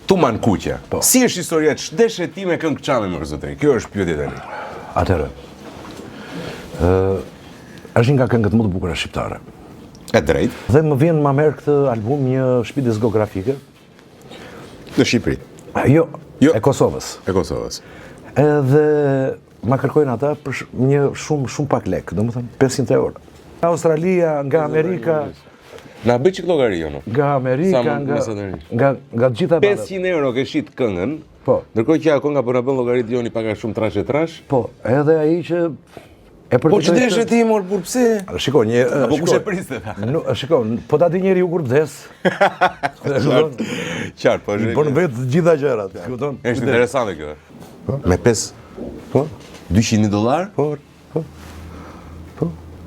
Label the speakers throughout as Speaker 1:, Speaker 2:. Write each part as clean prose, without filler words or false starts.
Speaker 1: Tuman Kuqja. Si është historia, ç'deshe ti me këngë çame më zotëri? Kjo është pyetja tani.
Speaker 2: Atëherë. Është një nga këngët më të bukura shqiptare.
Speaker 1: E drejt.
Speaker 2: Dhe më vjen ma merr këtë album një shtëpi diskografike.
Speaker 1: Në Shqipëri.
Speaker 2: Jo,
Speaker 1: Jo.
Speaker 2: e Kosovës.
Speaker 1: E Kosovës.
Speaker 2: Edhe ma kërkojnë ata për një shumë pak lek, domethënë 500 euro. Nga Australia, nga Amerika,
Speaker 1: Na bëj çik llogari jono.
Speaker 2: nga Amerika, nga gjitha
Speaker 1: 500 euro ke shit këngën.
Speaker 2: Po.
Speaker 1: Ndërkohë që ajo nga po na bën llogarit joni paga shumë trash e trash.
Speaker 2: Po, edhe ai që e
Speaker 1: Po ç'deshe ti mor për pse?
Speaker 2: Shiko,
Speaker 1: Apo kush e priste ta?
Speaker 2: Shiko, po ta di njeriu kur vdes.
Speaker 1: Qartë, po është.
Speaker 2: Bën vetë të gjitha gjërat, kupton?
Speaker 1: Është interesante kjo. Me 5
Speaker 2: Po,
Speaker 1: $200?
Speaker 2: po.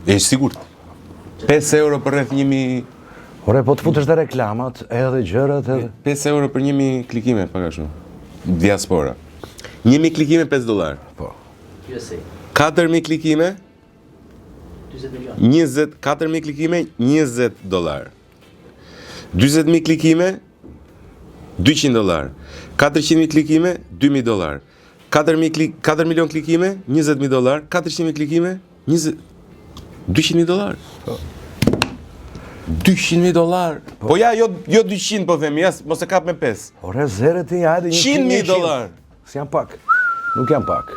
Speaker 1: E sigurt. 5 euro për rreth 1000.
Speaker 2: Ore, po të futesh te reklamat, edhe gjërat, edhe
Speaker 1: 5 euro për 1000 klikime, paga shumë. Diaspora. 1000 klikime $5.
Speaker 2: po.
Speaker 3: USA.
Speaker 1: 4000 klikime
Speaker 3: 40 milion.
Speaker 1: 4000 klikime $20. 40000 klikime $200. 400.000 klikime $2000. 4 milion klikime $20.000. 400.000 klikime $200.000. $200.000. Po ja, jo 200 po themi, mos e kap me 5.
Speaker 2: Ore, zere ti, hajde
Speaker 1: $100.000.
Speaker 2: S'jam pak. Nuk jam pak.